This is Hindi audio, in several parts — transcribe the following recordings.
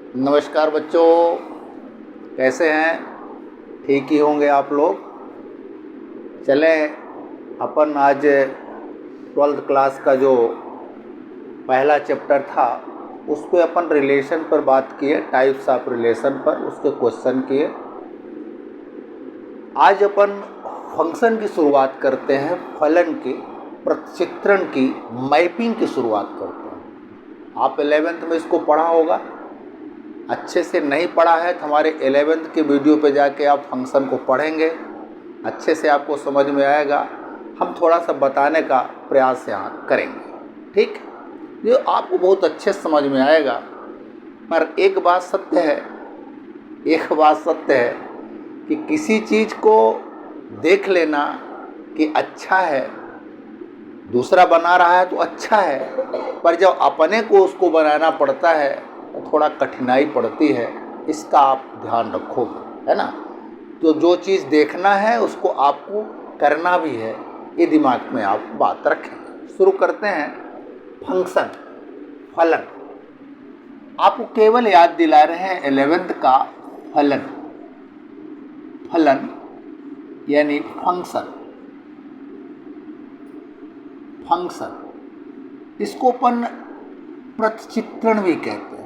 नमस्कार बच्चों, कैसे हैं? ठीक ही होंगे आप लोग। चलें अपन आज 12th क्लास का जो पहला चैप्टर था उस पे अपन रिलेशन पर बात किए, टाइप्स ऑफ रिलेशन पर उसके क्वेश्चन किए। आज अपन फंक्शन की शुरुआत करते हैं, फलन की, प्रतिचित्रण की, मैपिंग की शुरुआत करते हैं। आप 11th में इसको पढ़ा होगा, अच्छे से नहीं पढ़ा है तो हमारे 11th के वीडियो पे जाके आप फंक्शन को पढ़ेंगे, अच्छे से आपको समझ में आएगा। हम थोड़ा सा बताने का प्रयास यहाँ करेंगे, ठीक? ये आपको बहुत अच्छे समझ में आएगा। पर एक बात सत्य है कि किसी चीज़ को देख लेना कि अच्छा है, दूसरा बना रहा है तो अच्छा है, पर जब अपने को उसको बनाना पड़ता है तो थोड़ा कठिनाई पड़ती है। इसका आप ध्यान रखोगे, है ना? तो जो चीज़ देखना है उसको आपको करना भी है, ये दिमाग में आप बात रखें। शुरू करते हैं फंक्शन, फलन। आपको केवल याद दिला रहे हैं 11th का फलन, फलन यानी फंक्शन। फंक्शन इसको अपन प्रतिचित्रण भी कहते हैं।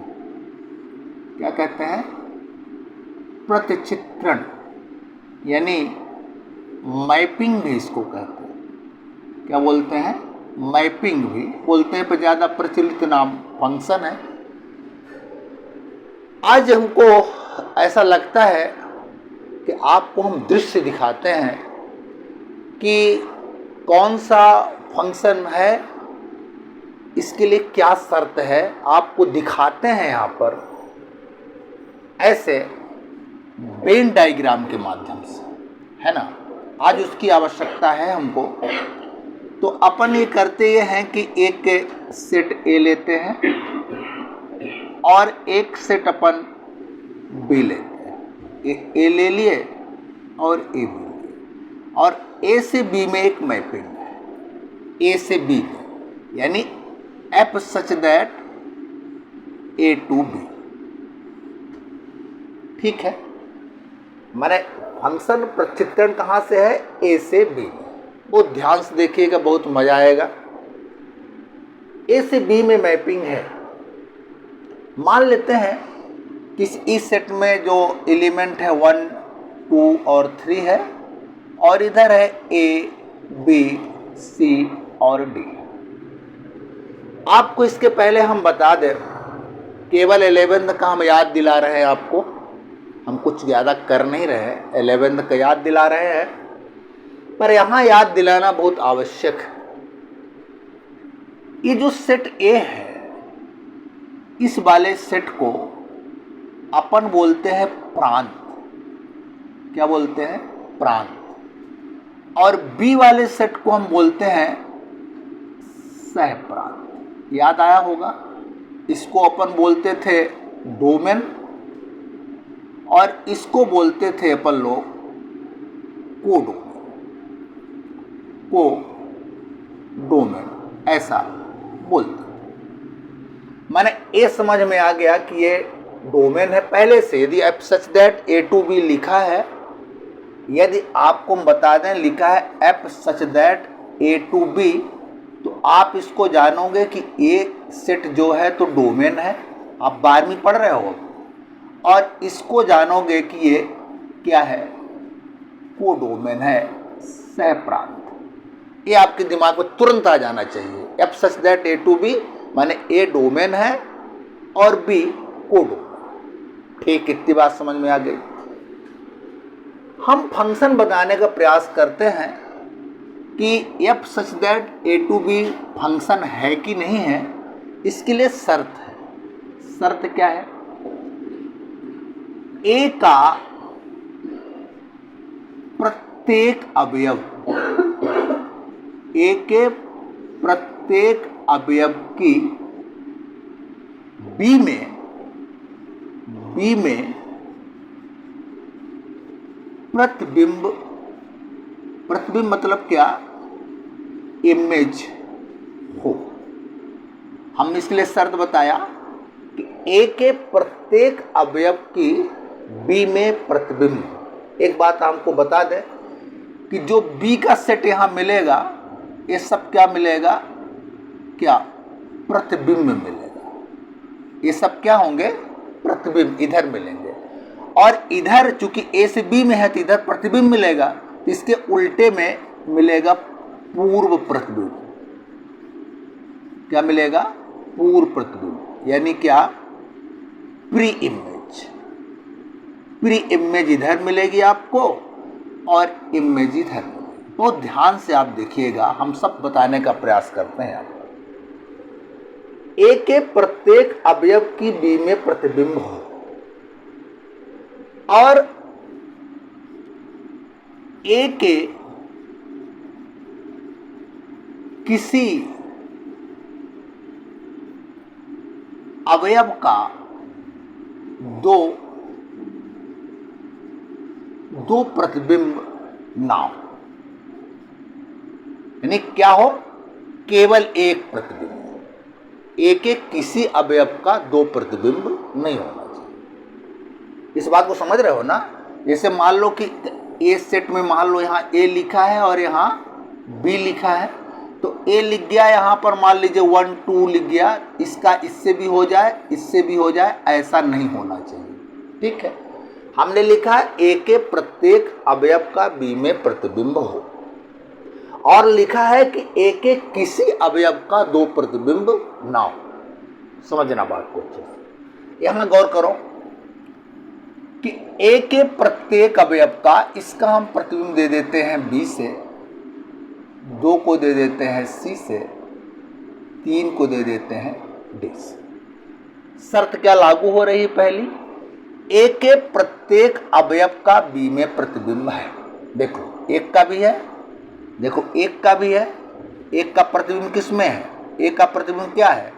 क्या कहते हैं? प्रतिचित्रण यानी मैपिंग भी इसको कहते हैं। क्या बोलते हैं? मैपिंग भी बोलते हैं, पर ज़्यादा प्रचलित नाम फंक्शन है। आज हमको ऐसा लगता है कि आपको हम दृश्य दिखाते हैं कि कौन सा फंक्शन है, इसके लिए क्या शर्त है, आपको दिखाते हैं यहाँ पर ऐसे वेन डायग्राम के माध्यम से, है ना? आज उसकी आवश्यकता है हमको। तो अपन ये करते ये हैं कि एक सेट ए लेते हैं और एक सेट अपन बी लेते हैं। ए ले लिए और ए बी लिए, और ए से बी में एक मैपिंग है, ए से बी में, यानी F such that A to B. ठीक है? माने फंक्शन प्रतिचित्रण कहाँ से है? ए से बी में। बहुत ध्यान से देखिएगा, बहुत मजा आएगा। ए से बी में मैपिंग है। मान लेते हैं कि इस सेट में जो एलिमेंट है 1, 2 और 3 है, और इधर है ए, बी, सी और डी। आपको इसके पहले हम बता दें, केवल 11th का हम याद दिला रहे हैं आपको, हम कुछ ज़्यादा कर नहीं रहे हैं, 11th का याद दिला रहे हैं। पर यहाँ याद दिलाना बहुत आवश्यक है। ये जो सेट ए है, इस वाले सेट को अपन बोलते हैं प्रांत। क्या बोलते हैं? प्रांत। और बी वाले सेट को हम बोलते हैं सहप्रांत। याद आया होगा? इसको अपन बोलते थे डोमेन, और इसको बोलते थे अपन लोग कोडोमेन। को डोमेन ऐसा बोलते। माने ये समझ में आ गया कि ये डोमेन है पहले से। यदि F such that A to B लिखा है, यदि आपको हम बता दें लिखा है F such that A to B, तो आप इसको जानोगे कि ए सेट जो है तो डोमेन है। आप 12वीं पढ़ रहे हो, और इसको जानोगे कि ये क्या है? कोडोमेन है, सहप्रांत। ये आपके दिमाग में तुरंत आ जाना चाहिए। F such that A to B माने ए डोमेन है और बी कोडोमेन। ठीक, इतनी बात समझ में आ गई। हम फंक्शन बताने का प्रयास करते हैं कि F such that A to B function है कि नहीं है। इसके लिए शर्त है। शर्त क्या है? ए का प्रत्येक अवयव, ए के प्रत्येक अवयव की बी में प्रतिबिंब, प्रतिबिंब मतलब क्या? इमेज हो। हम इसके लिए शर्त बताया कि ए के प्रत्येक अवयव की बी में प्रतिबिंब। एक बात हमको बता दें कि जो बी का सेट यहाँ मिलेगा, ये सब क्या मिलेगा, क्या प्रतिबिंब मिलेगा। ये सब क्या होंगे, प्रतिबिंब इधर मिलेंगे। और इधर चूंकि ए से बी में है तो इधर प्रतिबिंब मिलेगा, तो इसके उल्टे में मिलेगा पूर्व प्रतिबिंब। क्या मिलेगा, पूर्व प्रतिबिंब, यानी क्या, प्री इमेज। प्री इमेज इधर मिलेगी आपको और इमेज इधर मिलेगी। बहुत ध्यान से आप देखिएगा, हम सब बताने का प्रयास करते हैं। ए के प्रत्येक अवयव की बी में प्रतिबिंब हो और ए के किसी अवयव का दो प्रतिबिंब ना हो, यानी क्या हो, केवल एक प्रतिबिंब। एक एक किसी अवयव का दो प्रतिबिंब नहीं होना चाहिए। इस बात को समझ रहे हो ना। जैसे मान लो कि ए सेट में मान लो यहाँ ए लिखा है और यहाँ बी लिखा है, तो ए लिख गया यहाँ पर, मान लीजिए 1 2 लिख गया, इसका इससे भी हो जाए, इससे भी हो जाए, ऐसा नहीं होना चाहिए। ठीक है, हमने लिखा है ए के प्रत्येक अवयव का बी में प्रतिबिंब हो, और लिखा है कि ए के किसी अवयव का दो प्रतिबिंब ना हो। समझना बात को अच्छे से। यहां गौर करो कि ए के प्रत्येक अवयव का, इसका हम प्रतिबिंब दे देते हैं बी से, 2 को दे देते हैं सी से, 3 को दे देते हैं डी से। शर्त क्या लागू हो रही है, पहली, ए के प्रत्येक अवयव का बी में प्रतिबिंब है। देखो एक का भी है, देखो एक का भी है। एक का प्रतिबिंब किस में है, एक का प्रतिबिंब क्या है,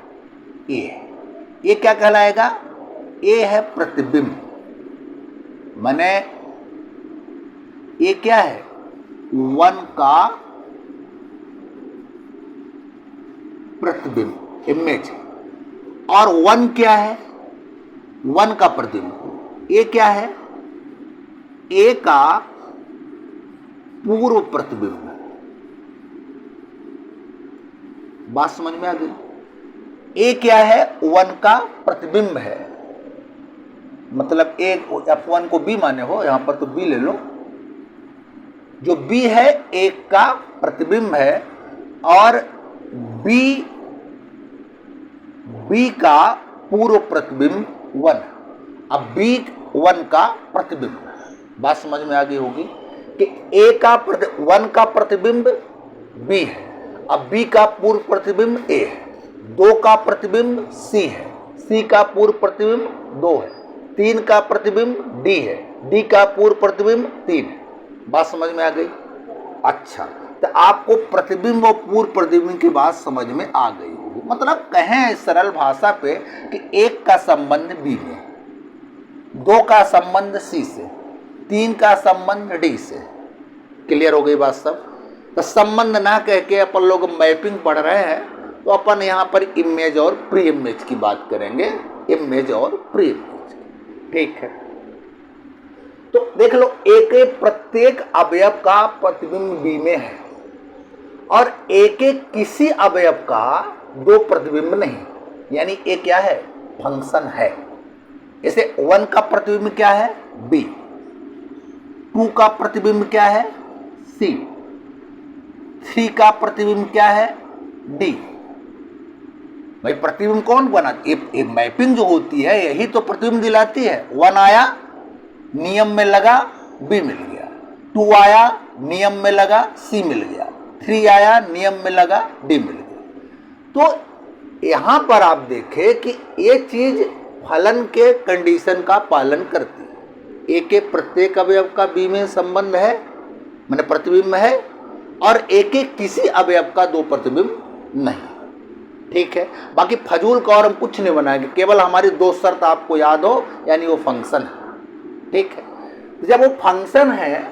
ए है। ये क्या कहलाएगा, ए है प्रतिबिंब, माने ये क्या है, 1 का प्रतिबिंब, इमेज। और 1 क्या है, 1 का प्रतिबिंब। ए क्या है, ए का पूर्व प्रतिबिंब है। बात समझ में आ गई। ए क्या है, 1 का प्रतिबिंब है, मतलब ए F1 को बी माने हो, यहां पर तो बी ले लो। जो बी है एक का प्रतिबिंब है, और बी का पूर्व प्रतिबिंब 1। अब बी 1 का प्रतिबिंब। बात समझ में आ गई होगी कि ए का 1 का प्रतिबिंब बी है, अब बी का पूर्व प्रतिबिंब ए है, 2 का प्रतिबिंब सी है, सी का पूर्व प्रतिबिंब 2 है, 3 का प्रतिबिंब डी है, डी का पूर्व प्रतिबिंब 3 है। बात समझ में आ गई। अच्छा, तो आपको प्रतिबिंब और पूर्व प्रतिबिंब की बात समझ में आ गई होगी। मतलब कहें सरल भाषा पे कि एक का संबंध बी में, 2 का संबंध सी से, 3 का संबंध डी से। क्लियर हो गई बात सब। तो संबंध ना कह के अपन लोग मैपिंग पढ़ रहे हैं, तो अपन यहाँ पर इमेज और प्री इमेज की बात करेंगे, इमेज और प्री इमेज की। ठीक है, तो देख लो, ए के प्रत्येक अवयव का प्रतिबिंब बी में है और ए के किसी अवयव का दो प्रतिबिंब नहीं, यानी ए क्या है, फंक्शन है। जैसे 1 का प्रतिबिंब क्या है, बी, 2 का प्रतिबिंब क्या है, सी, 3 का प्रतिबिंब क्या है, डी। भाई प्रतिबिंब कौन बना, ये मैपिंग जो होती है यही तो प्रतिबिंब दिलाती है। 1 आया, नियम में लगा, बी मिल गया, 2 आया, नियम में लगा, सी मिल गया, 3 आया, नियम में लगा, डी मिल गया। तो यहां पर आप देखें कि ये चीज फलन के कंडीशन का पालन करती है। ए के प्रत्येक अवयव का बी में संबंध है, माने प्रतिबिंब है, और ए के किसी अवयव का दो प्रतिबिंब नहीं। ठीक है, बाकी फजूल का और हम कुछ नहीं बनाएंगे, केवल हमारी 2 शर्त आपको याद हो, यानी वो फंक्शन है। ठीक है, जब वो फंक्शन है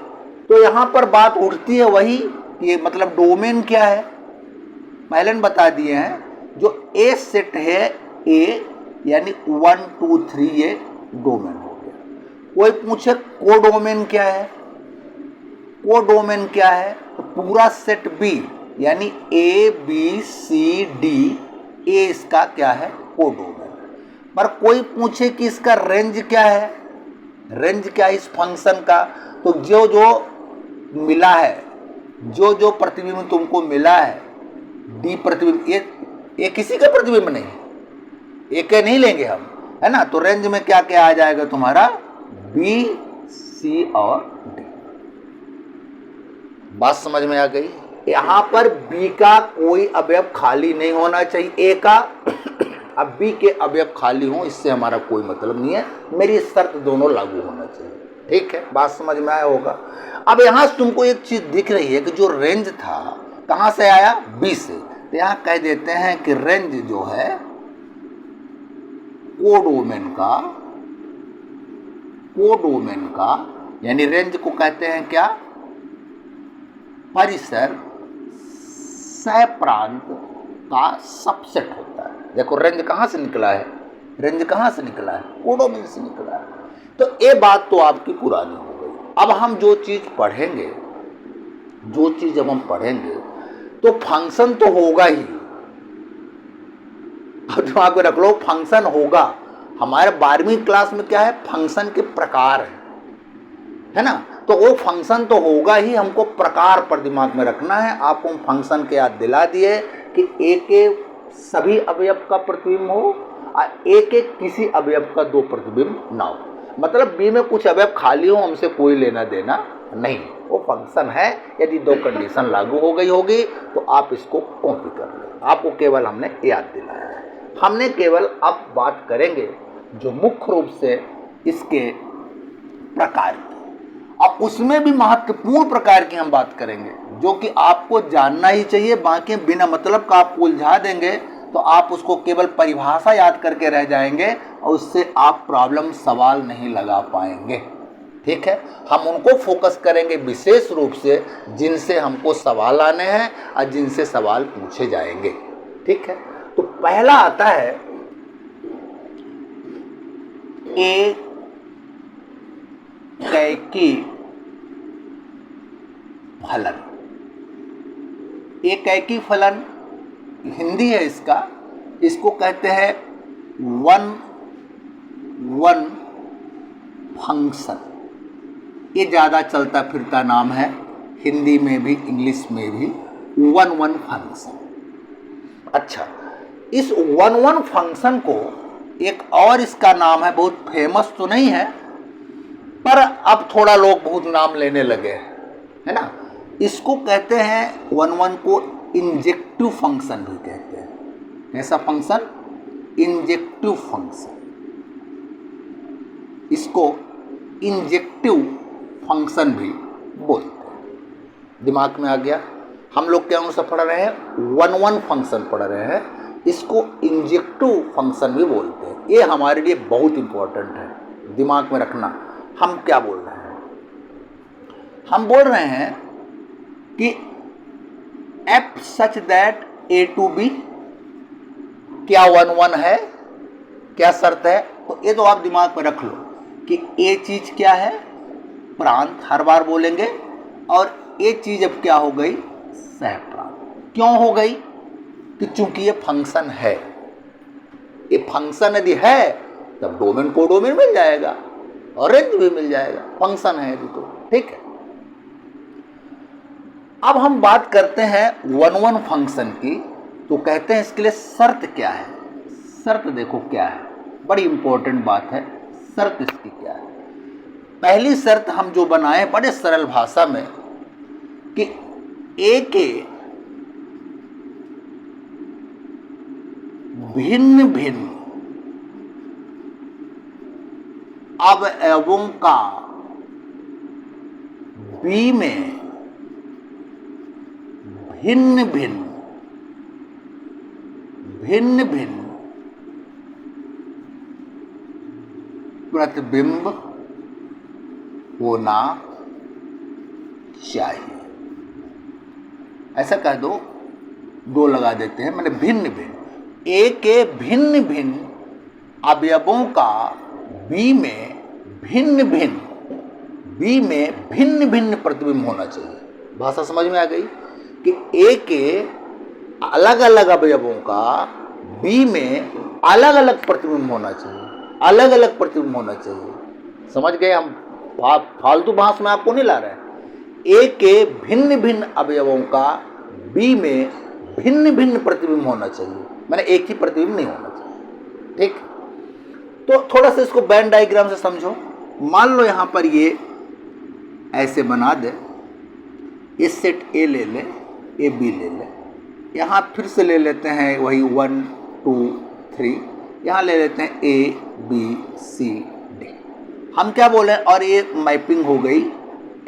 तो यहां पर बात उठती है वही, ये मतलब डोमेन क्या है, पहले बता दिए हैं। जो ए सेट है, ए यानी 1 2 3 ये डोमेन हो गया। कोई पूछे कोडोमेन क्या है, कोडोमेन क्या है, तो पूरा सेट बी यानी ए बी सी डी, ए इसका क्या है, कोडोमेन। पर कोई पूछे कि इसका रेंज क्या है, रेंज क्या है इस फंक्शन का, तो जो जो मिला है, जो जो प्रतिबिंब तुमको मिला है, डी प्रतिबिंब, ये किसी का प्रतिबिंब नहीं है, एक नहीं लेंगे हम, है ना। तो रेंज में क्या क्या आ जाएगा तुम्हारा, बी सी और डी। बात समझ में आ गई। यहां पर बी का कोई अवयव खाली नहीं होना चाहिए, ए का अब बी के अवयव खाली हो इससे हमारा कोई मतलब नहीं है, मेरी शर्त दोनों लागू होना चाहिए। ठीक है, बात समझ में आया होगा। अब यहां से तुमको एक चीज दिख रही है कि जो रेंज था कहां से आया, बी से, तो यहां कह देते हैं कि रेंज जो है कोडोमेन का यानी रेंज को कहते हैं क्या, परिसर सह प्रांत का सबसेट होता है। देखो रेंज कहां से निकला है, रेंज कहां से निकला है, कोडोमेन से निकला है। तो ये बात तो आपकी पुरानी हो गई। अब हम जो चीज पढ़ेंगे, जो चीज जब हम पढ़ेंगे तो फंक्शन तो होगा ही, अब दिमाग में रख लो फंक्शन होगा। हमारे 12वीं क्लास में क्या है, फंक्शन के प्रकार है ना, तो वो फंक्शन तो होगा ही, हमको प्रकार पर दिमाग में रखना है। आपको हम फंक्शन के याद दिला दिए कि ए के सभी अवयव का प्रतिबिंब हो और ए के किसी अवयव का 2 प्रतिबिंब ना हो, मतलब बी में कुछ अवयव खाली हो, हमसे कोई लेना देना नहीं, वो फंक्शन है। यदि 2 कंडीशन लागू हो गई होगी तो आप इसको कॉपी कर लो, आपको केवल हमने याद दिलाया है। हमने केवल अब बात करेंगे जो मुख्य रूप से इसके प्रकार की, और उसमें भी महत्वपूर्ण प्रकार की हम बात करेंगे जो कि आपको जानना ही चाहिए। बाकी बिना मतलब का आप उलझा देंगे तो आप उसको केवल परिभाषा याद करके रह जाएंगे और उससे आप प्रॉब्लम सवाल नहीं लगा पाएंगे। ठीक है, हम उनको फोकस करेंगे विशेष रूप से जिनसे हमको सवाल आने हैं और जिनसे सवाल पूछे जाएंगे। ठीक है, तो पहला आता है एकैकी फलन। एकैकी फलन हिंदी है इसका, इसको कहते हैं 1-1 फंक्शन। ये ज़्यादा चलता फिरता नाम है, हिंदी में भी इंग्लिश में भी 1-1 फंक्शन। अच्छा, इस 1-1 फंक्शन को एक और इसका नाम है, बहुत फेमस तो नहीं है पर अब थोड़ा लोग बहुत नाम लेने लगे हैं, है ना। इसको कहते हैं 1-1 को इंजेक्टिव फंक्शन भी कहते हैं। कैसा फंक्शन, इंजेक्टिव फंक्शन, इसको इंजेक्टिव फंक्शन भी बोलते हैं। दिमाग में आ गया। हम लोग क्या उनसे पढ़ रहे हैं, 1-1 फंक्शन पढ़ रहे हैं, इसको इंजेक्टिव फंक्शन भी बोलते हैं। ये हमारे लिए बहुत इंपॉर्टेंट है, दिमाग में रखना। हम क्या बोल रहे हैं, हम बोल रहे हैं कि f such that a to b क्या 1-1 है, क्या शर्त है। तो ये तो आप दिमाग में रख लो कि a चीज क्या है, प्रांत, हर बार बोलेंगे, और ये चीज अब क्या हो गई, सह प्रांत। क्यों हो गई, कि चूंकि ये फंक्शन है। ये फंक्शन यदि है तब डोमेन कोडोमेन मिल जाएगा और रेंज भी मिल जाएगा, फंक्शन है यदि तो। ठीक है, अब हम बात करते हैं 1-1 फंक्शन की, तो कहते हैं इसके लिए शर्त क्या है। शर्त देखो क्या है, बड़ी इंपॉर्टेंट बात है, शर्त इसकी क्या है। पहली शर्त हम जो बनाए बड़े सरल भाषा में कि ए के भिन्न भिन्न अवयवों का बी में भिन्न भिन्न प्रतिबिंब होना चाहिए। ऐसा कह दो, 2 लगा देते हैं, मैंने भिन्न भिन्न, ए के भिन्न भिन्न अवयवों का बी में भिन्न भिन्न प्रतिबिंब होना चाहिए। भाषा समझ में आ गई कि ए के अलग अलग अवयवों का बी में अलग अलग प्रतिबिंब होना चाहिए, अलग अलग प्रतिबिंब होना चाहिए। समझ गए? हम फालतू भाष में आपको नहीं ला रहे हैं। ए के भिन्न भिन्न अवयवों का बी में भिन्न भिन्न प्रतिबिंब होना चाहिए, मैंने एक ही प्रतिबिंब नहीं होना चाहिए। ठीक, तो थोड़ा सा इसको वेन डायग्राम से समझो। मान लो यहां पर ये ऐसे बना दे, ये सेट ए ले ले, ए बी ले ले, यहाँ फिर से ले लेते हैं वही 1 2 3, यहाँ ले लेते हैं ए बी सी डी। हम क्या बोले, और ये मैपिंग हो गई एफ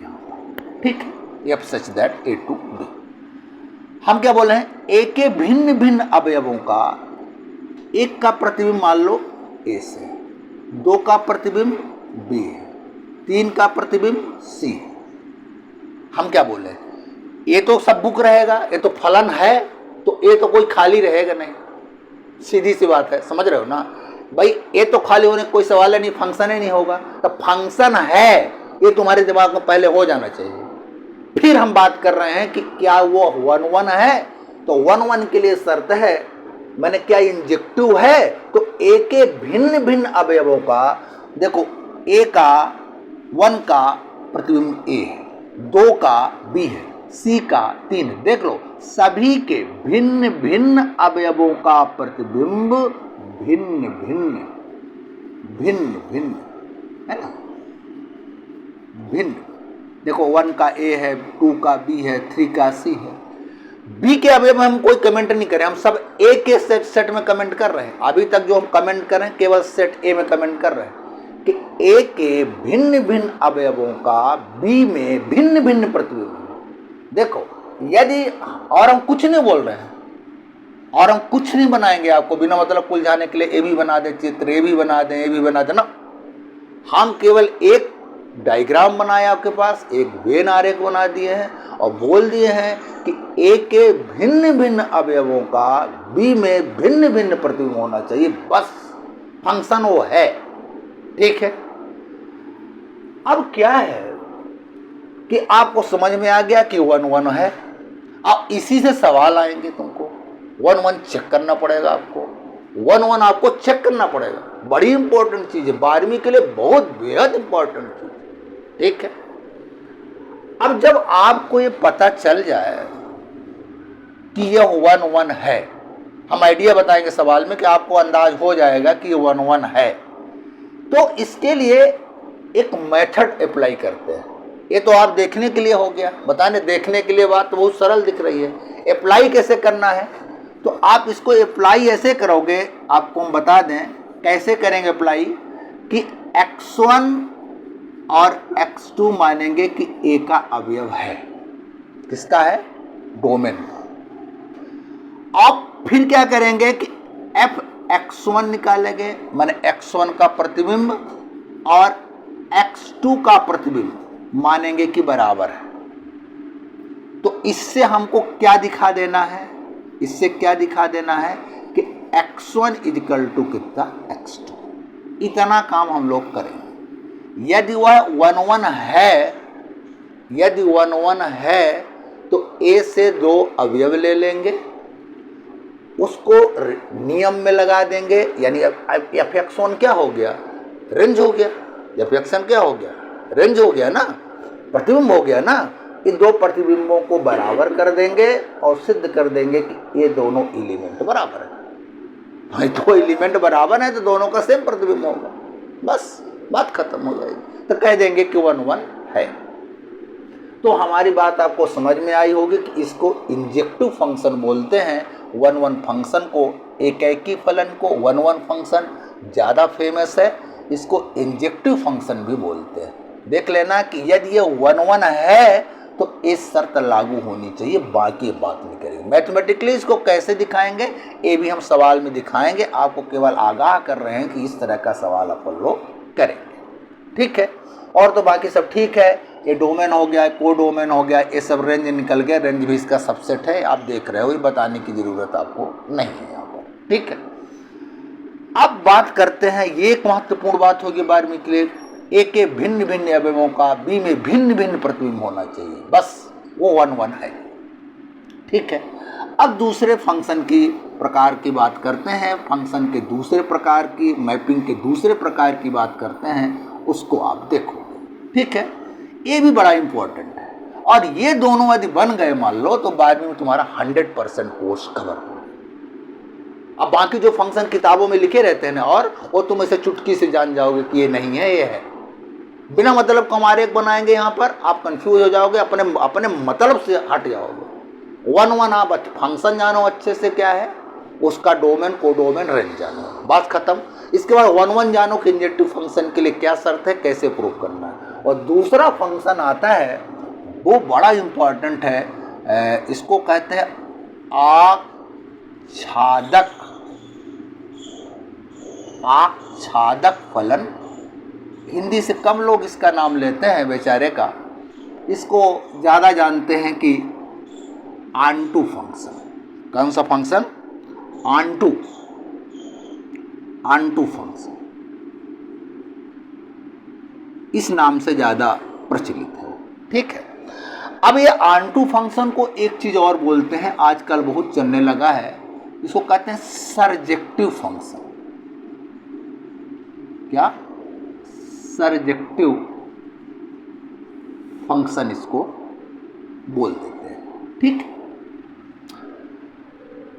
यहाँ पर। ठीक, F such that A to B. हम क्या बोले हैं, ए के भिन्न भिन्न अवयवों का एक का प्रतिबिंब मान लो ए से, 2 का प्रतिबिंब बी है, 3 का प्रतिबिंब सी है। हम क्या बोले, ये तो सब बुक रहेगा, ये तो फलन है, तो ये तो कोई खाली रहेगा नहीं। सीधी सी बात है, समझ रहे हो ना भाई? ये तो खाली होने कोई सवाल है नहीं, फंक्शन ही नहीं होगा। तो फंक्शन है ये तुम्हारे दिमाग में पहले हो जाना चाहिए। फिर हम बात कर रहे हैं कि क्या वो 1 1 है, तो 1 1 के लिए शर्त है, मैंने क्या इंजेक्टिव है, तो ए के भिन्न भिन्न अवयवों का, देखो ए का 1 का प्रतिबिंब ए है, 2 का बी है, सी का 3, देख लो सभी के भिन्न भिन्न अवयवों का प्रतिबिंब भिन्न भिन्न है ना, भिन्न। देखो 1 का ए है, 2 का बी है, 3 का सी है। बी के अवयव में हम कोई कमेंट नहीं करें, हम सब ए के सेट में कमेंट कर रहे हैं। अभी तक जो हम कमेंट कर रहे हैं केवल सेट ए में कमेंट कर रहे हैं कि ए के भिन्न भिन्न अवयवों का बी में भिन्न भिन्न प्रतिबिंब। देखो यदि, और हम कुछ नहीं बोल रहे हैं, और हम कुछ नहीं बनाएंगे आपको बिना मतलब उलझाने के लिए, ए भी बना दे चित्र, ए भी बना दें, ए भी बना दे ना। हम केवल एक डायग्राम बनाए आपके पास, एक वेन आरेख बना दिए हैं और बोल दिए हैं कि ए के भिन्न भिन्न अवयवों का बी में भिन्न भिन्न प्रतिबिंब होना चाहिए, बस फंक्शन वो है। ठीक है, अब क्या है कि आपको समझ में आ गया कि 1 1 है। अब इसी से सवाल आएंगे, तुमको 1 1 चेक करना पड़ेगा, आपको 1 1 आपको चेक करना पड़ेगा। बड़ी इंपॉर्टेंट चीज है, 12वीं के लिए बहुत बेहद इंपॉर्टेंट चीज। ठीक है, अब जब आपको ये पता चल जाए कि यह 1 1 है, हम आइडिया बताएंगे सवाल में कि आपको अंदाज हो जाएगा कि ये 1 1 है, तो इसके लिए एक मेथड अप्लाई करते हैं। ये तो आप देखने के लिए हो गया, बताने देखने के लिए बात तो बहुत सरल दिख रही है। अप्लाई कैसे करना है, तो आप इसको अप्लाई ऐसे करोगे, आपको हम बता दें कैसे करेंगे अप्लाई, कि x1 और x2 मानेंगे कि ए का अवयव है। किसका है? डोमेन। अब फिर क्या करेंगे कि f x1 निकालेंगे, माने x1 का प्रतिबिंब और x2 का प्रतिबिंब मानेंगे कि बराबर है। तो इससे हमको क्या दिखा देना है, इससे क्या दिखा देना है कि x1 इक्वल टू कितना x2। इतना काम हम लोग करेंगे। यदि वह 1 1 है, यदि 1 1 है तो a से 2 अवयव ले लेंगे, उसको नियम में लगा देंगे, यानी f(x1) क्या हो गया? रेंज हो गया। f(x1) क्या हो गया? रेंज हो गया ना, प्रतिबिंब हो गया ना। इन 2 प्रतिबिंबों को बराबर कर देंगे और सिद्ध कर देंगे कि ये दोनों एलिमेंट बराबर है। भाई 2 एलिमेंट बराबर है तो दोनों का सेम प्रतिबिंब होगा, बस बात खत्म हो जाएगी। तो कह देंगे कि 1 1 है। तो हमारी बात आपको समझ में आई होगी कि इसको इंजेक्टिव फंक्शन बोलते हैं। 1 1 फंक्शन को, एकाकी फलन को 1 1 फंक्शन ज़्यादा फेमस है, इसको इंजेक्टिव फंक्शन भी बोलते हैं। देख लेना कि यदि ये 1 1 है तो इस शर्त लागू होनी चाहिए, बाकी बात नहीं करेंगे। मैथमेटिकली इसको कैसे दिखाएंगे ये भी हम सवाल में दिखाएंगे, आपको केवल आगाह कर रहे हैं कि इस तरह का सवाल अपन लोग करेंगे। ठीक है, और तो बाकी सब ठीक है। ये डोमेन हो गया, को डोमेन हो गया, ये सब रेंज निकल गया। रेंज भी इसका सबसेट है, आप देख रहे हो, ये बताने की ज़रूरत आपको नहीं है यहाँ पर। ठीक है, अब बात करते हैं, ये एक महत्वपूर्ण बात होगी 12वीं के लिए, ए के भिन्न भिन्न अवयवों का बी में भिन्न भिन्न प्रतिबिंब होना चाहिए, बस वो 1-1 है। ठीक है, अब दूसरे फंक्शन की प्रकार की बात करते हैं, फंक्शन के दूसरे प्रकार की, मैपिंग के दूसरे प्रकार की बात करते हैं, उसको आप देखोगे। ठीक है, ये भी बड़ा इंपॉर्टेंट है, और ये दोनों यदि बन गए मान लो तो 12वीं में तुम्हारा 100% कोर्स कवर हो। अब बाकी जो फंक्शन किताबों में लिखे रहते हैं ना, और वो तुम ऐसे चुटकी से जान जाओगे कि ये नहीं है, ये है। बिना मतलब का हमारे एक बनाएंगे यहाँ पर, आप कंफ्यूज हो जाओगे, अपने मतलब से हट जाओगे। 1-1 आप फंक्शन जानो अच्छे से क्या है, उसका डोमेन, कोडोमेन, रेंज जानो, बात खत्म। इसके बाद 1-1 जानो कि इंजेक्टिव फंक्शन के लिए क्या शर्त है, कैसे प्रूव करना है। और दूसरा फंक्शन आता है, वो बड़ा इंपॉर्टेंट है, इसको कहते हैं आच्छादक फलन। हिंदी से कम लोग इसका नाम लेते हैं बेचारे का, इसको ज़्यादा जानते हैं कि आंटू फंक्शन। कौन सा फंक्शन? आंटू फंक्शन, इस नाम से ज़्यादा प्रचलित है। ठीक है, अब ये आंटू फंक्शन को एक चीज़ और बोलते हैं, आजकल बहुत चलने लगा है, इसको कहते हैं सरजेक्टिव फंक्शन। क्या? सरजेक्टिव फंक्शन इसको बोल देते हैं। ठीक,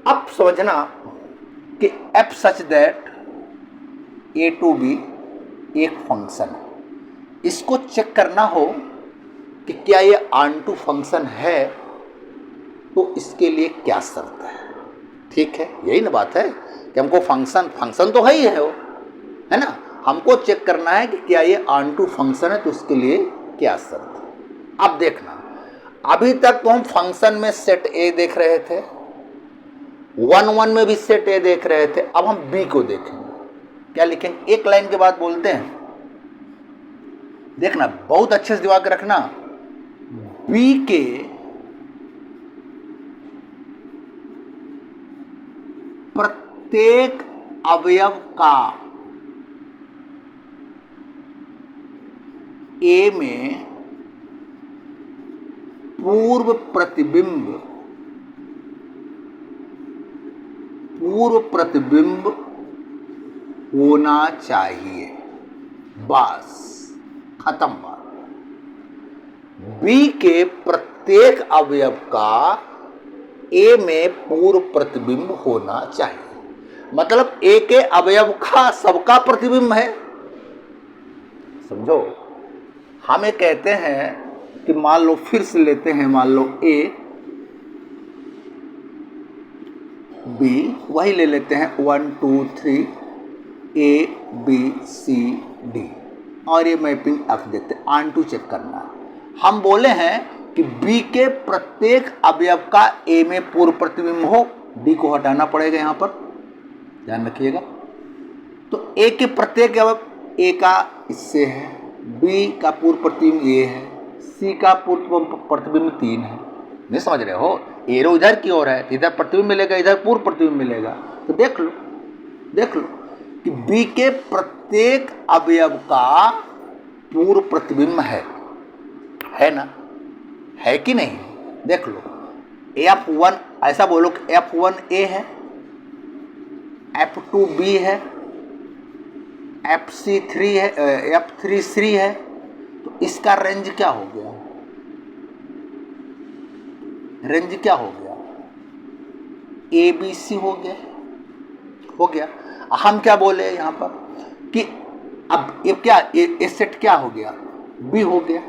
अब समझना कि f such that a to b एक फंक्शन है, इसको चेक करना हो कि क्या ये आंटू फंक्शन है, तो इसके लिए क्या शर्त है। ठीक है, यही ना बात है कि हमको फंक्शन तो है ही है वो, है ना, हमको चेक करना है कि क्या ये आंटू फंक्शन है, तो उसके लिए क्या शर्त है। अब देखना, अभी तक तो हम फंक्शन में सेट ए देख रहे थे, 1-1 में भी सेट ए देख रहे थे, अब हम बी को देखेंगे। क्या लिखेंगे? एक लाइन के बाद बोलते हैं, देखना बहुत अच्छे से दिमाग रखना, बी के प्रत्येक अवयव का ए में पूर्व प्रतिबिंब होना चाहिए, बस खत्म बात। बी के प्रत्येक अवयव का ए में पूर्व प्रतिबिंब होना चाहिए, मतलब ए के अवयव का सबका प्रतिबिंब है। समझो, हम ये कहते हैं कि मान लो, फिर से लेते हैं, मान लो ए बी, वही ले लेते हैं 1 2 3 A B C D, और ये मैपिंग F देते हैं। आंटू चेक करना है, हम बोले हैं कि B के प्रत्येक अवयव का A में पूर्व प्रतिबिंब हो, D को हटाना पड़ेगा यहाँ पर, ध्यान रखिएगा। तो A के प्रत्येक अवयव, A का इससे है, B का पूर्व प्रतिबिंब ये है, C का पूर्व प्रतिबिंब 3 है। नहीं समझ रहे हो? एरो इधर की ओर है, इधर प्रतिबिंब मिलेगा, इधर पूर्व प्रतिबिंब मिलेगा। तो देख लो कि बी के प्रत्येक अवयव का पूर्व प्रतिबिंब है ना, है कि नहीं? देख लो, F1 ऐसा बोलो कि F1 A है, F2 B है, FC 3 है, F3 C है, तो इसका रेंज क्या हो गया? रेंज क्या हो गया? ABC हो गया। हम क्या बोले यहाँ पर कि अब ये क्या, ये सेट क्या हो गया? B हो गया।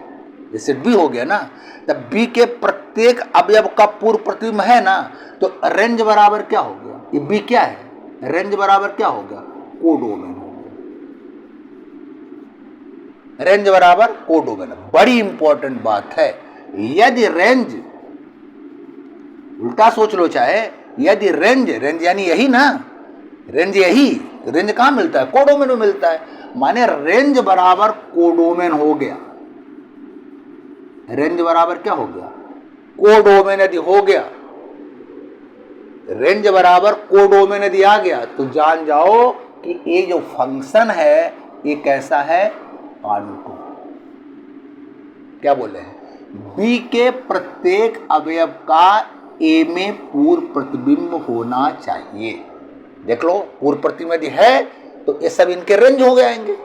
ये सेट B हो गया ना, तब B के प्रत्येक अवयव का पूर्व प्रतिबिंब है ना, तो रेंज बराबर क्या हो गया? ये B क्या है? रेंज बराबर क्या हो गया? कोडोमेन हो गया। रेंज बराबर कोडोमेन, बड़ी इंपॉर्टेंट बात है। यदि रेंज, उल्टा सोच लो, चाहे यदि रेंज यानी यही ना, रेंज कहाँ मिलता है? कोडोमेन में मिलता है। माने रेंज बराबर कोडोमेन हो गया। रेंज बराबर क्या हो गया? कोडोमेन यदि हो गया, रेंज बराबर कोडोमेन यदि आ गया, तो जान जाओ कि ये जो फंक्शन है ये कैसा है, ऑनटू। क्या बोले हैं, बी के प्रत्येक अवयव का ए में पूर्व प्रतिबिंब होना चाहिए। देख लो, पूर्व प्रतिबिंब यदि है तो ये सब इनके रेंज हो जाएंगे।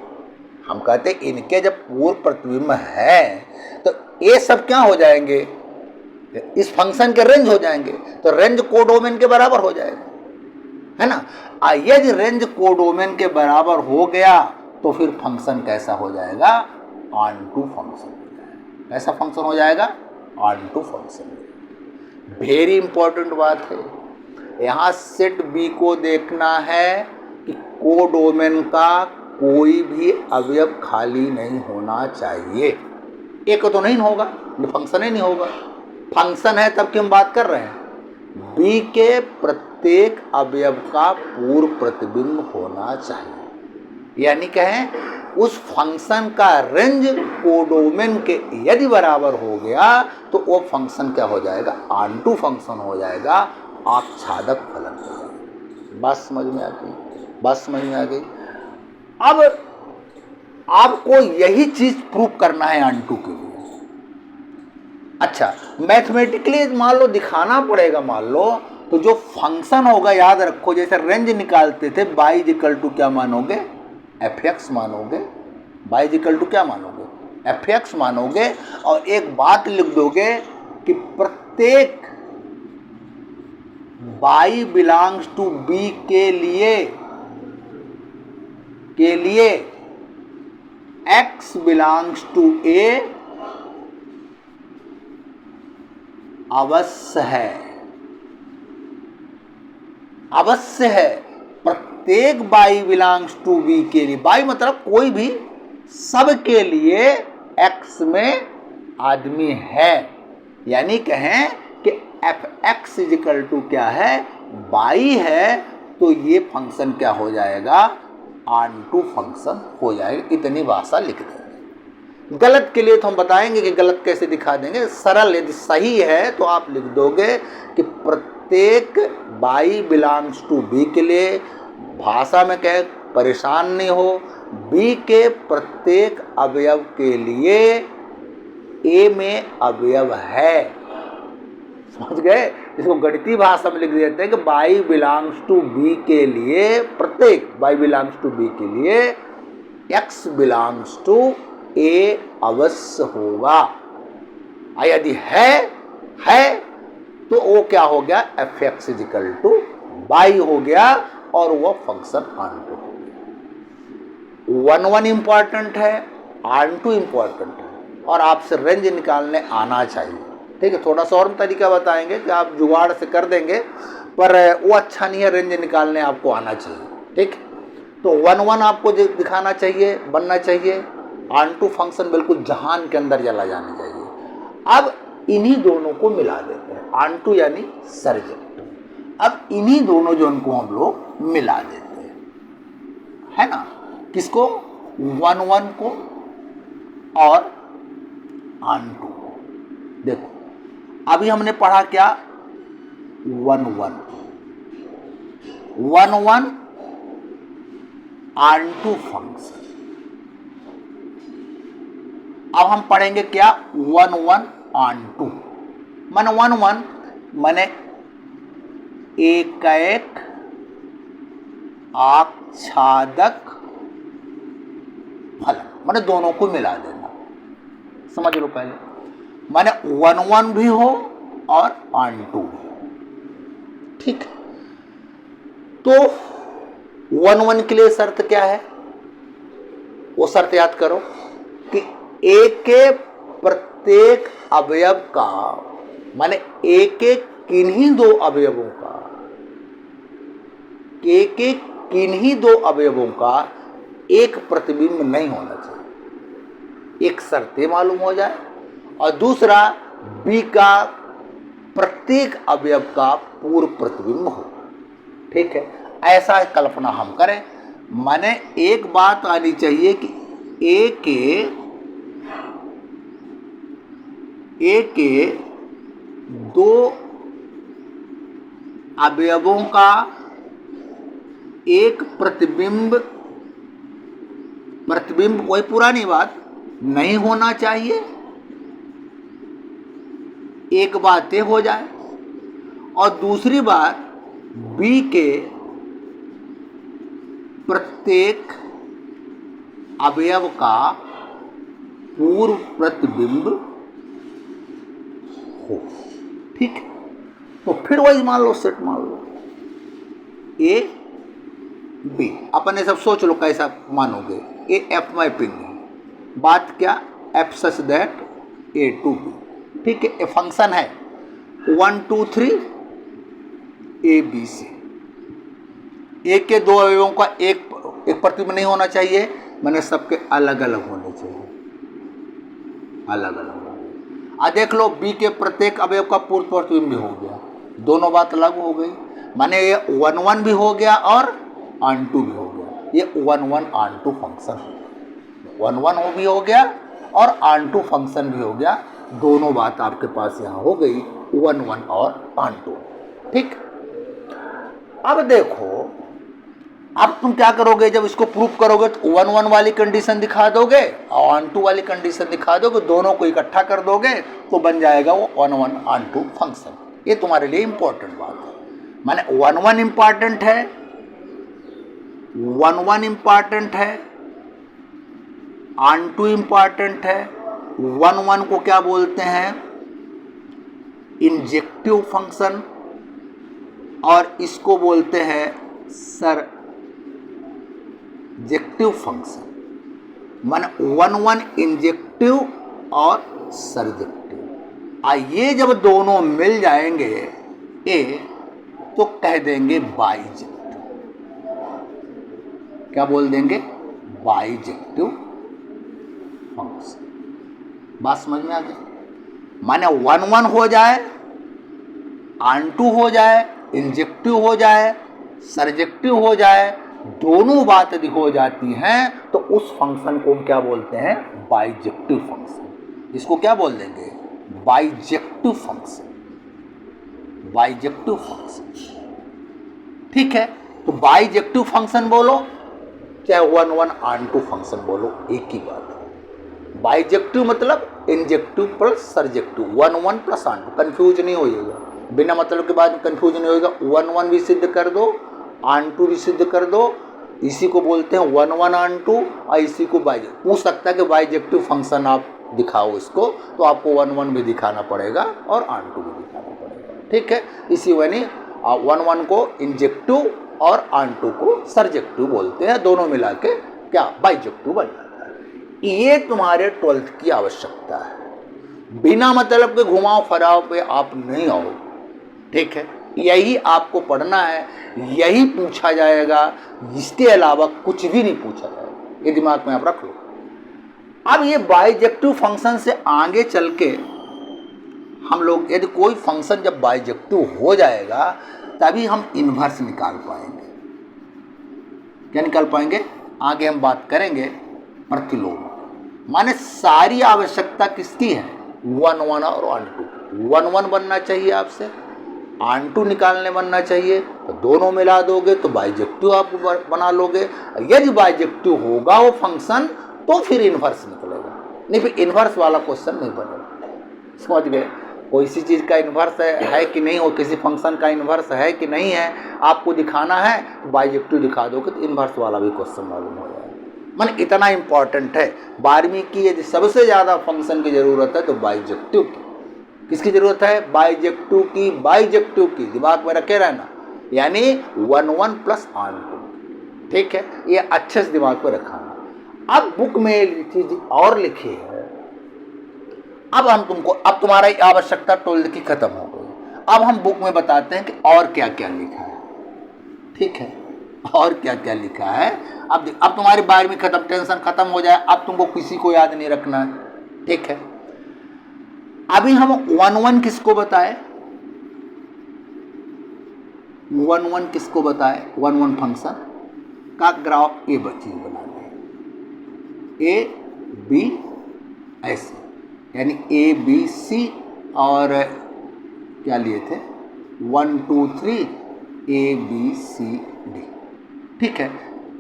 हम कहते हैं इनके जब पूर्व प्रतिबिंब है तो ये सब क्या हो जाएंगे, इस फंक्शन के रेंज हो जाएंगे, तो रेंज कोडोमेन के बराबर हो जाएगा, है ना। यदि रेंज कोडोमेन के बराबर हो गया तो फिर फंक्शन कैसा हो जाएगा, ऑनटू फंक्शन हो जाएगा। कैसा फंक्शन हो जाएगा, ऑनटू फंक्शन। वेरी इंपॉर्टेंट बात है, यहाँ सेट बी को देखना है कि कोडोमेन का कोई भी अवयव खाली नहीं होना चाहिए। एक तो नहीं होगा, फंक्शन ही नहीं होगा। फंक्शन है तब की हम बात कर रहे हैं, बी के प्रत्येक अवयव का पूर्व प्रतिबिंब होना चाहिए। यानी कहें उस फंक्शन का रेंज कोडोमेन के यदि बराबर हो गया तो वो फंक्शन क्या हो जाएगा, ऑनटू फंक्शन हो जाएगा, आच्छादक फलन हो जाएगा। बात समझ में आ गई, बात समझ में आ गई। अब आपको यही चीज प्रूव करना है ऑनटू के लिए। अच्छा, मैथमेटिकली मान लो दिखाना पड़ेगा, मान लो तो जो फंक्शन होगा याद रखो, जैसे रेंज निकालते थे y इक्वल टू क्या मानोगे, fx मानोगे। y इक्वल टू क्या मानोगे, fx मानोगे, और एक बात लिख दोगे कि प्रत्येक y बिलोंग्स टू b के लिए x बिलोंग्स टू a अवश्य है, अवश्य है। प्रत्येक y बिलोंग्स टू b के लिए, y मतलब कोई भी, सब के लिए x में आदमी है। यानी कहें कि fx इक्वल टू क्या है, y है, तो ये फंक्शन क्या हो जाएगा, ऑनटू फंक्शन हो जाएगा। इतनी भाषा लिख देंगे। गलत के लिए तो हम बताएंगे कि गलत कैसे दिखा देंगे। सरल यदि सही है तो आप लिख दोगे कि प्रत्येक y बिलोंग्स टू b के लिए, भाषा में कहे परेशान नहीं हो, b के प्रत्येक अवयव के लिए a में अवयव है। समझ गए, इसको गणितीय भाषा में लिख देते हैं कि y बिलोंग्स टू b के लिए, प्रत्येक y बिलोंग्स टू b के लिए x बिलोंग्स टू a अवश्य होगा। यदि है तो वो क्या हो गया, fx इक्वल टू y हो गया, और वो फंक्शन ऑनटू हो गया। 1 इंपॉर्टेंट है, ऑनटू इंपॉर्टेंट है, और आपसे रेंज निकालने आना चाहिए। ठीक है, थोड़ा सा और तरीका बताएंगे कि आप जुगाड़ से कर देंगे, पर वो अच्छा नहीं है, रेंज निकालने आपको आना चाहिए। ठीक, तो 1 आपको दिखाना चाहिए, बनना चाहिए। ऑनटू फंक्शन बिल्कुल जहान के अंदर चला जाना चाहिए। अब इन्हीं दोनों को मिला देते हैं, ऑनटू यानी सर्जन। अब इन्हीं दोनों जोन को हम लोग मिला देते हैं, है ना। किसको, 1 को और ऑनटू को। देखो अभी हमने पढ़ा क्या, 1 ऑनटू फंक्शन। अब हम पढ़ेंगे क्या, 1 ऑनटू। मन 1 माने एक आच्छादक फलन, माने दोनों को मिला देना। समझ लो पहले, माने 1 भी हो और ऑनटू भी हो। ठीक, तो 1 के लिए शर्त क्या है, वो शर्त याद करो कि a के प्रत्येक अवयव का, माने a के किन्हीं दो अवयवों का, a के किन्हीं दो अवयवों का एक प्रतिबिंब नहीं होना चाहिए। एक शर्त मालूम हो जाए, और दूसरा b का प्रत्येक अवयव का पूर्व प्रतिबिंब हो। ठीक है, ऐसा कल्पना हम करें। माने एक बात आनी चाहिए कि a के दो अवयवों का एक प्रतिबिंब, प्रतिबिंब वही पुरानी बात, नहीं होना चाहिए, एक बात ये हो जाए, और दूसरी बात बी के प्रत्येक अवयव का पूर्व प्रतिबिंब हो। ठीक है, तो फिर वही मान लो, सेट मान लो ए बी। अपने सब सोच लो कैसा मानोगे। ए एफ मैपिंग है, बात क्या, F such that A to B. ठीक है, ए फंक्शन है 1 2 3 ए बी सी। ए के दो अवयवों का एक प्रतिबिंब नहीं होना चाहिए, मैंने सबके अलग अलग होने चाहिए, अलग अलग। देख लो बी के प्रत्येक अवयव का पूर्व प्रतिबिंब भी हो गया, दोनों बात अलग हो गई, माने ये 1 1 भी हो गया और ऑन टू भी हो गया। ये 1 1 ऑन टू फंक्शन, 1 1 भी हो गया और ऑन टू फंक्शन भी हो गया, दोनों बात आपके पास यहाँ हो गई, 1 1 और ऑन टू। ठीक, अब देखो, अब तुम क्या करोगे, जब इसको प्रूफ करोगे तो 1 1 वाली कंडीशन दिखा दोगे और ऑन टू वाली कंडीशन दिखा दोगे, दोनों को इकट्ठा कर दोगे तो बन जाएगा वो 1 1 ऑन टू फंक्शन। ये तुम्हारे लिए इंपॉर्टेंट बात है, माने 1 1 इंपॉर्टेंट है, 1 1 इंपॉर्टेंट है, ऑन टू इंपॉर्टेंट है। 1 1 को क्या बोलते हैं, इंजेक्टिव फंक्शन, और इसको बोलते हैं सरजेक्टिव फंक्शन। माने 1 1 इंजेक्टिव और सरजेक्टिव। ये जब दोनों मिल जाएंगे ए तो कह देंगे बाइजेक्टिव। क्या बोल देंगे, बाइजेक्टिव फंक्शन। बात समझ में आ गई, माने 1 1 हो जाए, ऑन टू हो जाए, इंजेक्टिव हो जाए, सरजेक्टिव हो जाए, दोनों बात यदि हो जाती हैं तो उस फंक्शन को हम क्या बोलते हैं, बाइजेक्टिव फंक्शन। इसको क्या बोल देंगे, बाइजेक्टिव फंक्शन, बाइजेक्टिव फंक्शन। ठीक है, तो बाइजेक्टिव फंक्शन बोलो चाहे 1 1 ऑन टू फंक्शन बोलो, एक ही बात है। बाइजेक्टिव मतलब injective plus surjective, 1 1 plus onto, confuse नहीं होइएगा, बिना मतलब के बाद कंफ्यूज नहीं होएगा। 1 1 भी सिद्ध कर दो, ऑन टू भी सिद्ध कर दो, इसी को बोलते हैं 1 1 ऑन टू, और इसी को बाइजेक्टिव। पूछ सकता है कि बाइजेक्टिव फंक्शन आप दिखाओ इसको, तो आपको 1 1 भी दिखाना पड़ेगा और ऑन टू भी दिखाना पड़ेगा। ठीक है, इसी वजह 1 1 को इंजेक्टिव और ऑन टू को सरजेक्टिव बोलते हैं, दोनों मिला के क्या बाइजेक्टिव बन जाता है। ये तुम्हारे 12th की आवश्यकता है, बिना मतलब के घुमाव फराव पे आप नहीं आओ। ठीक है, यही आपको पढ़ना है, यही पूछा जाएगा, इसके अलावा कुछ भी नहीं पूछा जाएगा, ये दिमाग में आप रख लो। अब ये बाइजेक्टिव फंक्शन से आगे चल के हम लोग, यदि कोई फंक्शन जब बाइजेक्टिव हो जाएगा तभी हम इन्वर्स निकाल पाएंगे। क्या निकाल पाएंगे, आगे हम बात करेंगे प्रतिलोम। माने सारी आवश्यकता किसकी है, 1 1 और ऑन टू। 1 1 बनना चाहिए आपसे, ऑन टू निकालने बनना चाहिए, तो दोनों मिला दोगे तो बाइजेक्टिव आप बना लोगे। यदि बाइजेक्टिव होगा वो फंक्शन तो फिर इन्वर्स निकलेगा, नहीं फिर इन्वर्स वाला क्वेश्चन नहीं बनेगा। समझ गए, कोई सी चीज़ का इन्वर्स है कि नहीं हो, किसी फंक्शन का इन्वर्स है कि नहीं है, आपको दिखाना है तो बाइजेक्टिव दिखा दोगे तो इन्वर्स वाला भी क्वेश्चन मालूम हो जाएगा। मन इतना इम्पॉर्टेंट है। 12वीं की यदि सबसे ज़्यादा फंक्शन की ज़रूरत है तो बाइजेक्टिव की। किसकी ज़रूरत है, बाइजेक्टिव की, बाइजेक्टिव की, दिमाग में रखे रहना, यानी 1 1 प्लस ऑन टू। ठीक है, ये अच्छे से दिमाग में रखाना। अब बुक में एक चीज और लिखी है, अब हम तुमको, अब तुम्हारा आवश्यकता 12th की खत्म हो गई, अब हम बुक में बताते हैं कि और क्या क्या लिखा है। ठीक है, और क्या क्या लिखा है। अब तुम्हारी 12वीं खत्म, टेंशन खत्म हो जाए, अब तुमको किसी को याद नहीं रखना है। ठीक है, अभी हम 1 1 किसको बताए, 1 1 किसको बताए, 1 1 फंक्शन का ग्राफ ए चीज बना दें, ए बी ऐसे, यानी ए बी सी, और क्या लिए थे 1 2 3 ए बी सी डी। ठीक है,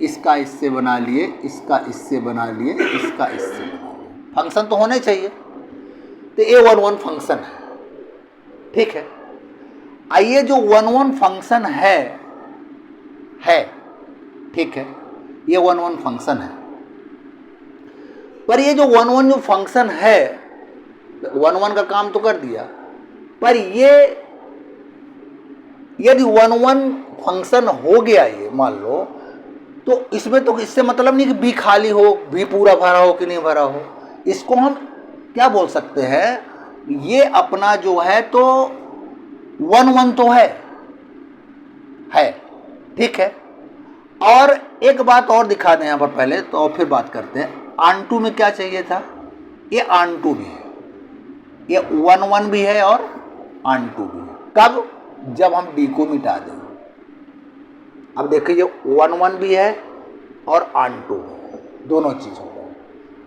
इसका इससे बना लिए, इसका इससे बना लिए, इसका इससे बना लिए, फंक्शन तो होने चाहिए। तो ये 1 1 फंक्शन है। ठीक है, आइए जो 1 1 फंक्शन है, ठीक है, ये 1 1 फंक्शन है। पर ये जो 1 1 जो फंक्शन है, 1 1 का काम तो कर दिया, पर ये यदि 1 1 फंक्शन हो गया ये मान लो, तो इसमें तो इससे मतलब नहीं कि बी खाली हो, बी पूरा भरा हो कि नहीं भरा हो। इसको हम क्या बोल सकते हैं, ये अपना जो है तो 1 1 तो है। ठीक है, और एक बात और दिखा दें यहाँ पर पहले, तो और फिर बात करते हैं। आन2 में क्या चाहिए था, ये आन2 भी है, ये 1 1 भी है और आन2 भी है। कब, जब हम डी को मिटा देंगे। अब देखिए ये 1 1 भी है और आन2 भी है, दोनों चीज हो गए।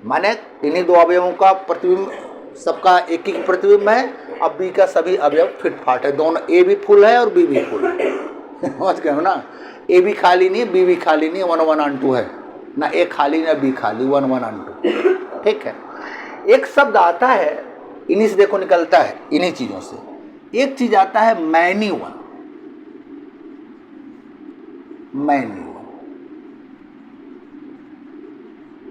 माने इन्हीं दो अवयवों का प्रतिबिंब, सबका एक ही प्रतिबिंब है। अब बी का सभी अवयव फिट फाट है, दोनों ए भी फुल है और बी भी फुल है। समझ गए हो ना, ए भी खाली नहीं है, बी भी खाली नहीं है, 1 1 आन2 है ना, ए खाली ना बी खाली, 1 1 आन2। ठीक है, एक शब्द आता है इन्हीं से, देखो निकलता है इन्हीं चीजों से। एक चीज आता है मैनी वन,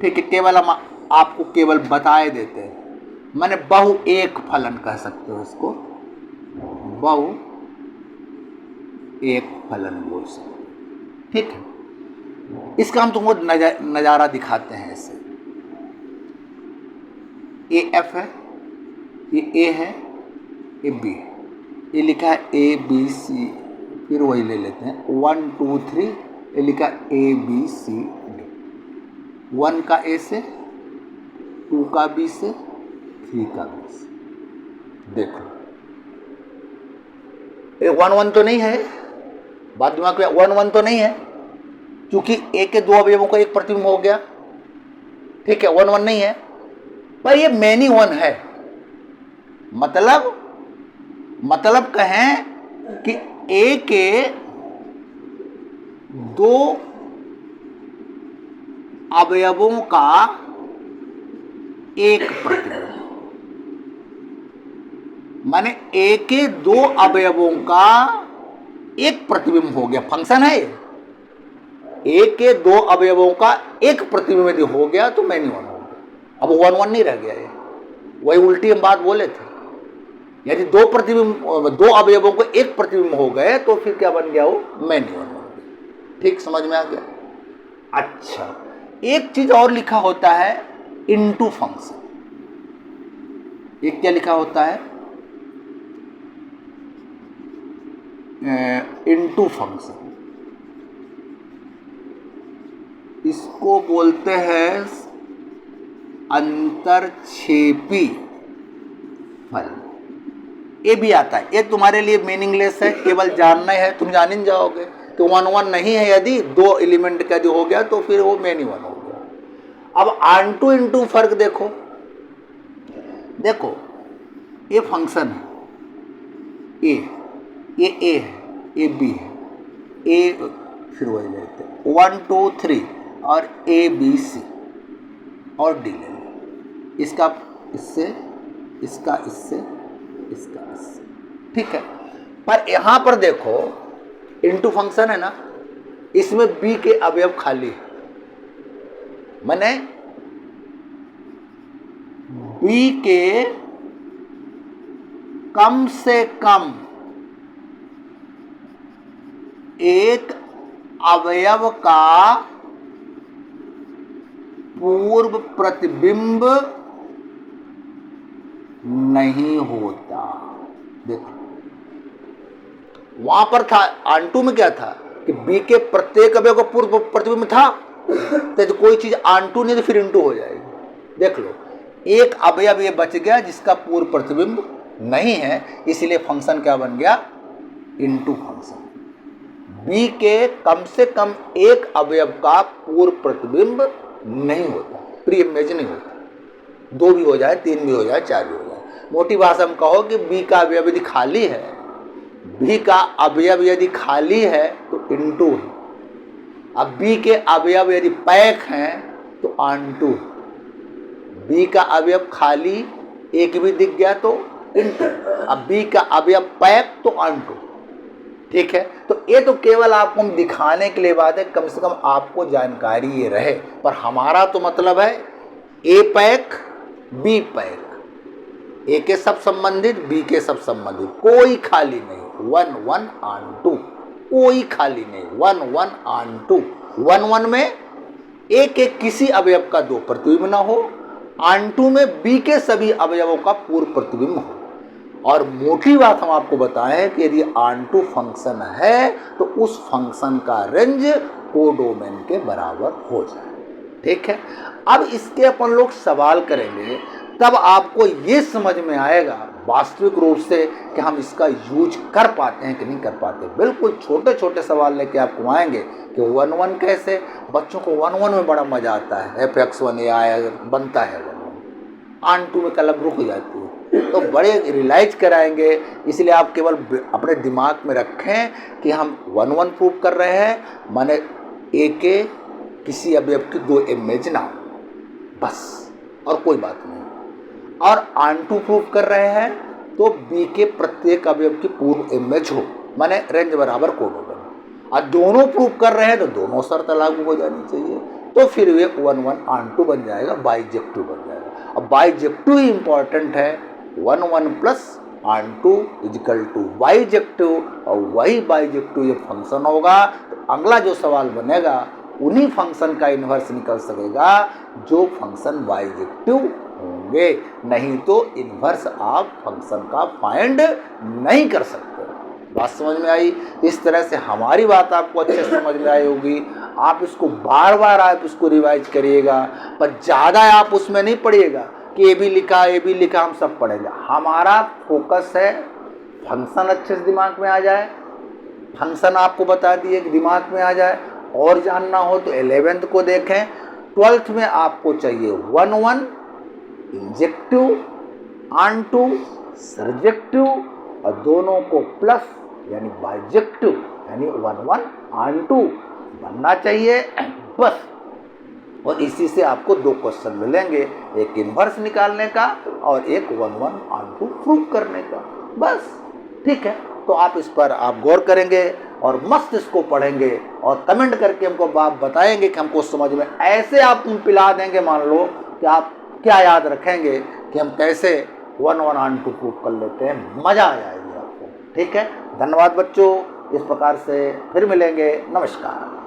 ठीक है, केवल हम आपको केवल बताए देते हैं। माने बहु एक फलन कह सकते हो इसको, बहु एक फलन बोल सकते। ठीक है, इसका हम तुमको नजारा दिखाते हैं ऐसे। ये एफ है, ये ए है, ये बी है, ये लिखा है ए बी सी, फिर वही ले लेते हैं 1 2 3, ये लिखा ए बी सी डी। 1 का ए से, 2 का बी से, 3 का बी से। देखो ये 1 1 तो नहीं है, बात दिमाग में, 1 1 तो नहीं है, क्योंकि ए के दो अवयवों का एक प्रतिबिंब हो गया। ठीक है, 1 1 नहीं है, पर ये मैनी वन है। मतलब कहें कि ए के दो अवयवों का एक प्रतिबिंब, माने ए के दो अवयवों का एक प्रतिबिंब हो गया। फंक्शन है ये, ए के दो अवयवों का एक प्रतिबिंब यदि हो गया तो मैनी वन हो गया। अब 1 1 नहीं रह गया ये, वही उल्टी हम बात बोले थे। यदि दो अवयवों को एक प्रतिबिंब हो गए तो फिर क्या बन गया, वो मैनी वन हो गया। ठीक, समझ में आ गया। अच्छा, एक चीज और लिखा होता है इनटू फंक्शन। एक क्या लिखा होता है, इनटू फंक्शन। इसको बोलते हैं अंतरक्षेपी फल। ये भी आता है, ये तुम्हारे लिए मीनिंगलेस है, केवल जानना है, तुम जान ही जाओगे। तो 1 1 नहीं है, यदि दो एलिमेंट का जो हो गया तो फिर वो मैनी वन हो गया। अब आन2 इनटू फर्क देखो, ये फंक्शन है, ये ए है, ये बी है, ए फिर वही लेते हैं 1 2 3 और ए बी सी और डी ले लें, इसका इससे, इसका इससे, इसका इससे। ठीक है, पर यहां पर देखो इनटू फंक्शन है ना, इसमें बी के अवयव खाली है। माने बी के कम से कम एक अवयव का पूर्व प्रतिबिंब नहीं होता। देखो वहां पर था, आन2 में क्या था कि बी के प्रत्येक अवयव का पूर्व प्रतिबिंब था, तो कोई चीज आन2 नहीं तो फिर इनटू हो जाएगी। देख लो, एक अवयव ये बच गया जिसका पूर्व प्रतिबिंब नहीं है, इसलिए फंक्शन क्या बन गया, इनटू फंक्शन। बी के कम से कम एक अवयव का पूर्व प्रतिबिंब नहीं होता, प्री इमेज नहीं होता। 2 भी हो जाए, 3 भी हो जाए, 4 भी हो जाए। मोटी भाषा में कहो कि बी का अवयव यदि खाली है, बी का अवयव यदि खाली है तो इनटू है। अब बी के अवयव यदि पैक हैं तो ऑन टू, बी का अवयव खाली एक भी दिख गया तो इनटू, अब बी का अवयव पैक तो ऑन टू। ठीक है, तो ये तो केवल आपको हम दिखाने के लिए बात है, कम से कम आपको जानकारी ये रहे। पर हमारा तो मतलब है ए पैक बी पैक, ए के सब संबंधित बी के सब संबंधित, कोई खाली नहीं, 1 1 ऑन टू, कोई खाली नहीं, 1 1 ऑन टू। 1 1 में एक एक किसी अवयव का दो प्रतिबिंब ना हो, ऑन टू में बी के सभी अवयवों का पूर्व प्रतिबिंब हो। और मोटी बात हम आपको बताएं कि यदि ऑन टू फंक्शन है तो उस फंक्शन का रेंज कोडोमेन के बराबर हो जाए। ठीक है, अब इसके अपन लोग सवाल करेंगे, तब आपको ये समझ में आएगा वास्तविक रूप से कि हम इसका यूज कर पाते हैं कि नहीं कर पाते। बिल्कुल छोटे छोटे सवाल लेके आपको आएंगे कि 1 1 कैसे, बच्चों को 1 1 में बड़ा मजा आता है, fx1 ये आया बनता है 1 1, ऑन टू में कलम रुक जाती है, तो बड़े रियलाइज कराएंगे। इसलिए आप केवल अपने दिमाग में रखें कि हम 1 1 प्रूव कर रहे हैं, माने ए के किसी अवयव की दो इमेज ना हो बस, और कोई बात नहीं। और ऑन टू प्रूव कर रहे हैं तो बी के प्रत्येक अवयव की पूर्व इमेज हो, माने रेंज बराबर कोड होगा। और दोनों प्रूव कर रहे हैं तो दोनों शर्त लागू हो जानी चाहिए, तो फिर वे 1 1 ऑन टू बन जाएगा, बाइजेक्टिव बन जाएगा। अब बाइजेक्टिव ही इंपॉर्टेंट है, 1 1 plus onto equal to bijective, और वही बाइजेक्टिव ये फंक्शन होगा। तो अगला जो सवाल बनेगा उन्हीं फंक्शन का इन्वर्स निकल सकेगा जो फंक्शन बाइजेक्टिव होंगे, नहीं तो इन्वर्स आप फंक्शन का फाइंड नहीं कर सकते। बात समझ में आई? इस तरह से हमारी बात आपको अच्छे से समझ में आई होगी। आप इसको बार बार आप इसको रिवाइज करिएगा, पर ज़्यादा आप उसमें नहीं पढ़िएगा कि ए बी लिखा हम सब पढ़ेंगे। हमारा फोकस है फंक्शन अच्छे से दिमाग में आ जाए, फंक्शन आपको बता दिए कि दिमाग में आ जाए। और जानना हो तो 11th को देखें, 12th में आपको चाहिए 1 1 इंजेक्टिव, ऑन टू सर्जेक्टिव, और दोनों को प्लस यानी बाइजेक्टिव, यानी 1 1 ऑन टू बनना चाहिए बस। और इसी से आपको दो क्वेश्चन मिलेंगे, एक इन्वर्स निकालने का और एक 1 1 ऑन टू प्रूव करने का, बस। ठीक है, तो आप इस पर आप गौर करेंगे और मस्त इसको पढ़ेंगे और कमेंट करके हमको बात बताएंगे कि हमको समझ में ऐसे आप पिला देंगे, मान लो कि आप क्या याद रखेंगे कि हम कैसे 1 1 ऑन टू प्रूव कर लेते हैं, मज़ा आ जाएगी आपको। ठीक है, धन्यवाद बच्चों, इस प्रकार से फिर मिलेंगे, नमस्कार।